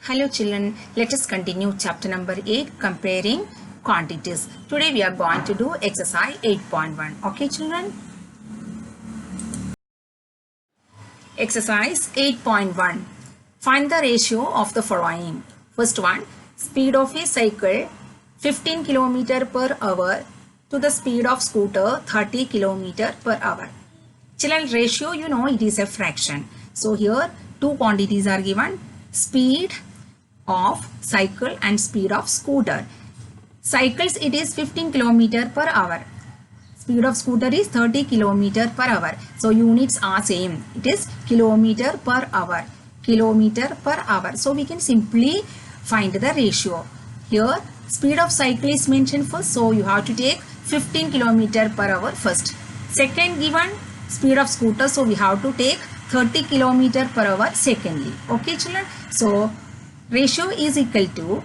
Hello children, let us continue chapter number 8, comparing quantities. Today we are going to do exercise 8.1. Okay children? Exercise 8.1. Find the ratio of the following. First one, speed of a cycle 15 km per hour to the speed of scooter 30 km per hour. Children, ratio, you know, it is a fraction. So here two quantities are given, speed of cycle and speed of scooter. Cycles, it is 15 km per hour. Speed of scooter is 30 km per hour. So units are same. It is kilometer per hour. Kilometer per hour. So we can simply find the ratio. Here speed of cycle is mentioned first. So you have to take 15 km per hour first. Second given speed of scooter. So we have to take 30 km per hour secondly. Okay children. So ratio is equal to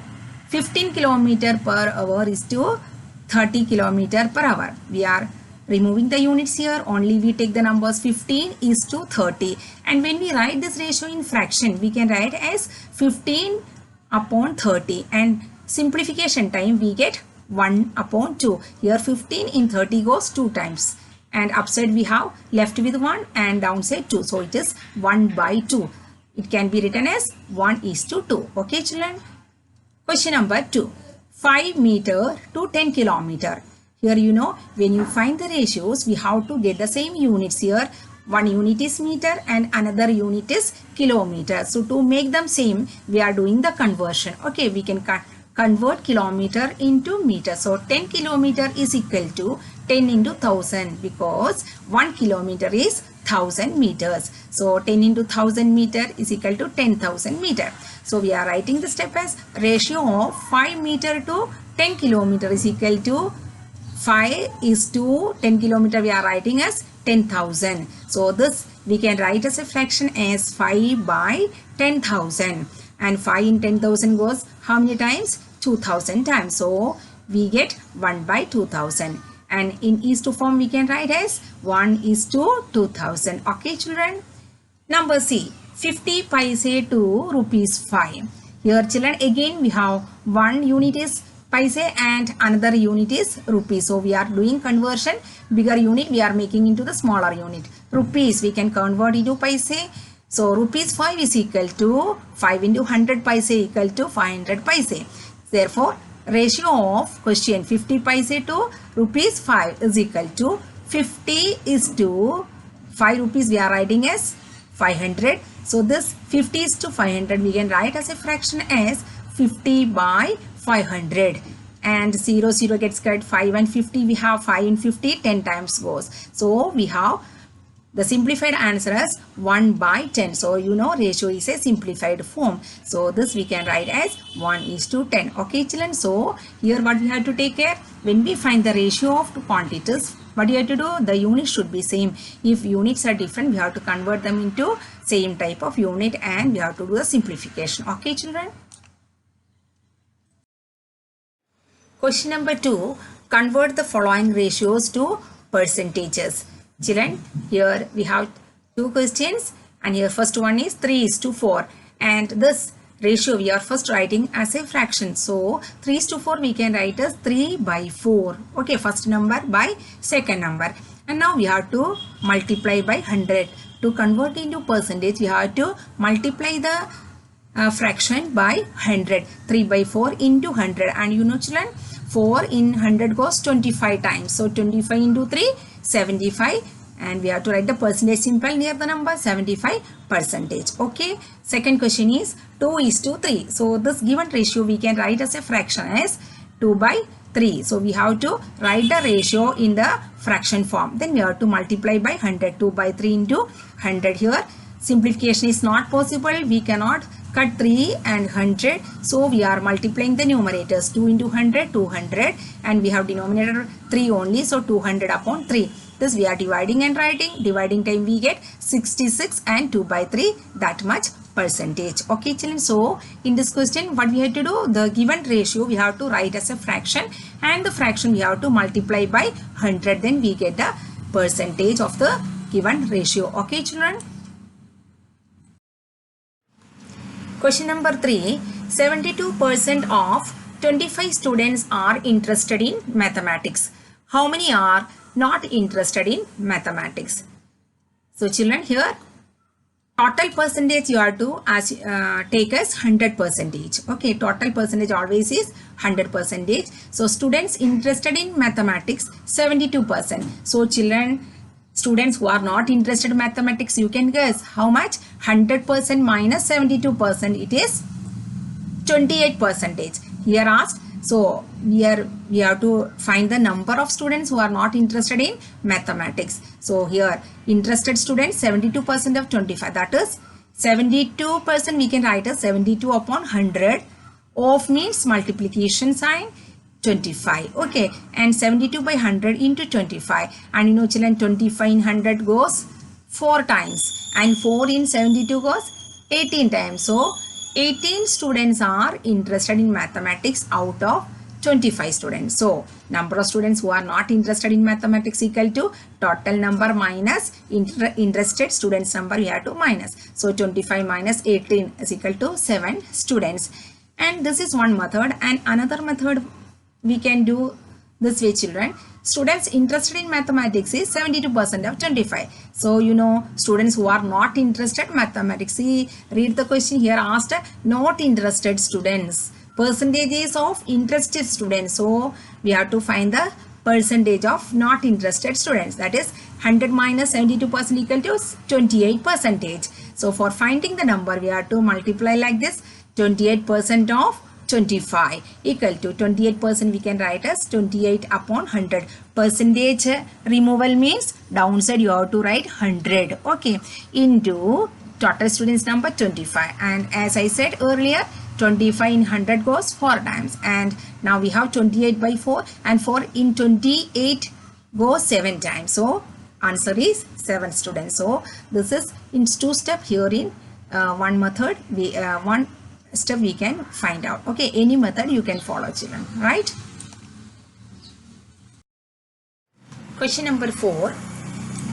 15 km per hour is to 30 km per hour. We are removing the units here. Only we take the numbers 15 is to 30. And when we write this ratio in fraction, we can write as 15 upon 30. And simplification time we get 1 upon 2. Here 15 in 30 goes 2 times. And upside we have left with 1 and downside 2. So it is 1 by 2. It can be written as 1 is to 2. Okay children? Question number 2. 5 meter to 10 kilometer. Here you know, when you find the ratios, we have to get the same units here. One unit is meter and another unit is kilometer. So to make them same, we are doing the conversion. Okay, we can convert kilometer into meter. So 10 kilometer is equal to 10 into 1000 because 1 kilometer is 1000 meters. So 10 into 1000 meter is equal to 10,000 meter. So we are writing the step as ratio of 5 meter to 10 kilometer is equal to 5 is to 10 kilometer. We are writing as 10,000. So this we can write as a fraction as 5 by 10,000. And 5 in 10,000 goes how many times? 2000 times. So we get 1 by 2000. And in is to form we can write as 1 is to 2000. Okay children? Number C. 50 paise to rupees 5. Here children again we have one unit is paise and another unit is rupees. So we are doing conversion. Bigger unit we are making into the smaller unit. Rupees we can convert into paise. So rupees 5 is equal to 5 into 100 paise equal to 500 paise. Therefore ratio of question 50 paise to rupees 5 is equal to 50 is to 5 rupees we are writing as 500. So this 50 is to 500 we can write as a fraction as 50 by 500. And 0 0 gets cut, 5 and 50 we have 5 and 50 10 times goes. So we have the simplified answer as 1 by 10. So you know ratio is a simplified form. So this we can write as 1 is to 10. Okay children. So here what we have to take care, when we find the ratio of two quantities, what you have to do, the units should be same. If units are different, we have to convert them into same type of unit and we have to do the simplification. Okay children. Question number 2. Convert the following ratios to percentages. Children, here we have two questions and here first one is 3 is to 4 and this ratio we are first writing as a fraction. So 3 is to 4 we can write as 3 by 4. Okay, first number by second number. And now we have to multiply by 100. To convert into percentage we have to multiply the fraction by 100. 3 by 4 into 100 and you know children 4 in 100 goes 25 times. So 25 into 3 75 and we have to write the percentage symbol near the number 75 percentage. Okay. Second question is 2 is to 3. So this given ratio we can write as a fraction as 2 by 3. So we have to write the ratio in the fraction form. Then we have to multiply by 100. 2 by 3 into 100 here. Simplification is not possible. We cannot cut 3 and 100. So we are multiplying the numerators. 2 into 100, 200 and we have denominator 3 only. So 200 upon 3. This we are dividing and writing. Dividing time we get 66 and 2 by 3 that much percentage. Okay children. So in this question what we have to do, the given ratio we have to write as a fraction and the fraction we have to multiply by 100. Then we get the percentage of the given ratio. Okay children. Question number 3. 72% of 25 students are interested in mathematics. How many are not interested in mathematics? So children, here total percentage you have to take as 100%. Okay, total percentage always is 100%. So students interested in mathematics 72%. So children, students who are not interested in mathematics, you can guess how much? 100% minus 72%, it is 28%. Here asked, so here we have to find the number of students who are not interested in mathematics. So here interested students 72% of 25, that is 72%. We can write as 72 upon 100. Of means multiplication sign 25. Okay, and 72 by 100 into 25, and you know children, 25 in 100 goes 4 times, and 4 in 72 goes 18 times. So 18 students are interested in mathematics out of 25 students. So number of students who are not interested in mathematics equal to total number minus interested students number, we have to minus. So 25 minus 18 is equal to 7 students. And this is one method, and another method we can do this way children. Students interested in mathematics is 72% of 25. So you know students who are not interested in mathematics. See, read the question here asked not interested students. Percentages of interested students. So we have to find the percentage of not interested students. That is 100 minus 72% equal to 28%. So for finding the number we have to multiply like this. 28% of 25 equal to 28%, we can write as 28 upon 100. Percentage removal means downside you have to write 100. Okay, into total students number 25, and as I said earlier 25 in 100 goes 4 times, and now we have 28 by 4, and 4 in 28 goes 7 times. So answer is 7 students. So this is in 2 steps. Here in one method one step we can find out. Okay, any method you can follow children, right? Question number 4.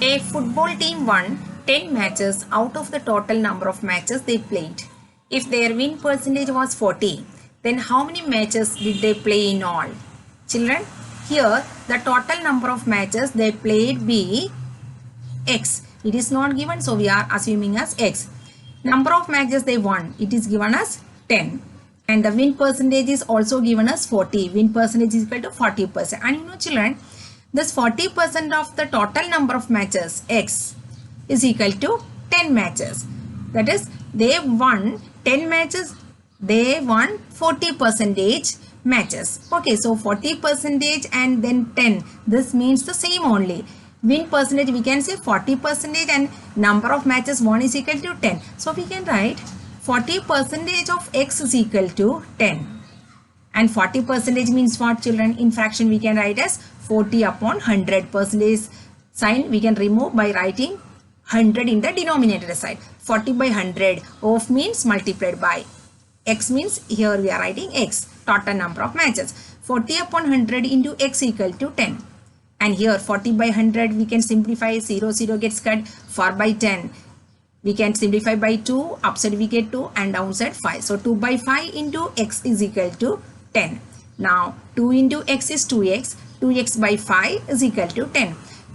A football team won 10 matches out of the total number of matches they played. If their win percentage was 40, then how many matches did they play in all? Children, here the total number of matches they played be X. It is not given, so we are assuming as X. Number of matches they won, it is given as 10, and the win percentage is also given as 40. Win percentage is equal to 40%, and you know children, this 40% of the total number of matches X is equal to 10 matches. That is, they won 10 matches, they won 40% matches. Okay, so 40% and then 10, this means the same only. Win percentage we can say 40%, and number of matches won is equal to 10. So we can write 40% of X is equal to 10. And 40% means what children? In fraction we can write as 40 upon 100. Percentage sign we can remove by writing 100 in the denominator side. 40 by 100. Of means multiplied by. X means here we are writing X. Total number of matches. 40 upon 100 into X equal to 10. And here 40 by 100 we can simplify. 0 0 gets cut. 4 by 10. We can simplify by 2, upside we get 2 and downside 5. So 2 by 5 into X is equal to 10. Now 2 into X is 2X. 2X by 5 is equal to 10.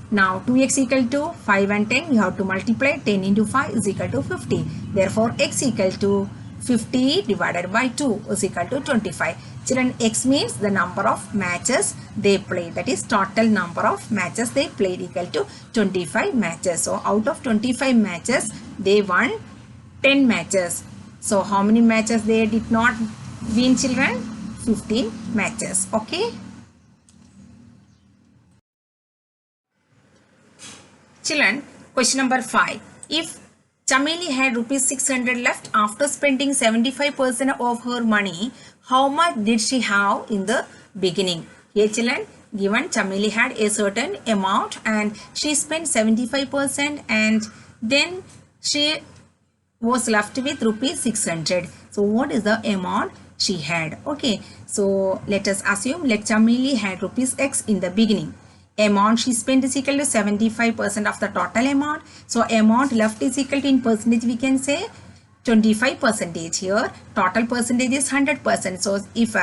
Now 2X equal to 5 and 10. You have to multiply. 10 into 5 is equal to 50. Therefore X equal to 50 divided by 2 is equal to 25. Children, X means the number of matches they played. That is total number of matches they played equal to 25 matches. So out of 25 matches, they won 10 matches. So how many matches they did not win children? 15 matches. Okay. Children, question number 5. If Chameli had rupees 600 left after spending 75% of her money, how much did she have in the beginning? Here children, given Chameli had a certain amount and she spent 75%, and then she was left with rupees 600. So what is the amount she had? Okay, so let us assume let Chameli had rupees X in the beginning. Amount she spent is equal to 75% of the total amount. So amount left is equal to, in percentage we can say 25 percentage. Here total percentage is 100%. So if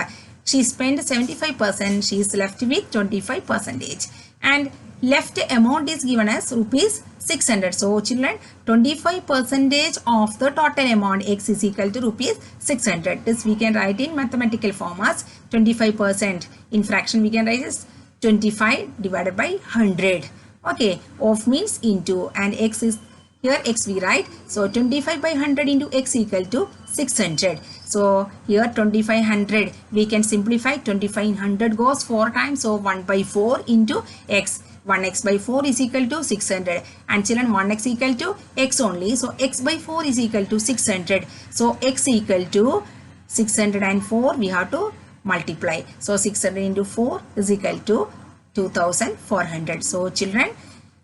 she spent 75%, she is left with 25 percentage. And left amount is given as rupees 600. So children, 25 percentage of the total amount X is equal to rupees 600. This we can write in mathematical form as 25%. In fraction we can write as 25 divided by 100. Okay, of means into, and X is here X we write. So 25 by 100 into X equal to 600. So here 2500 we can simplify. 25 in 100 goes 4 times. So 1 by 4 into X. 1x by 4 is equal to 600. And children, 1x equal to X only. So X by 4 is equal to 600. So X equal to 604 we have to multiply. So 600 into 4 is equal to 2400. So children,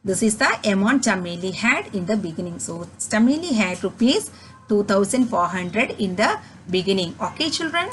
this is the amount Chameli had in the beginning. So Chameli had rupees 2400 in the beginning. Okay children.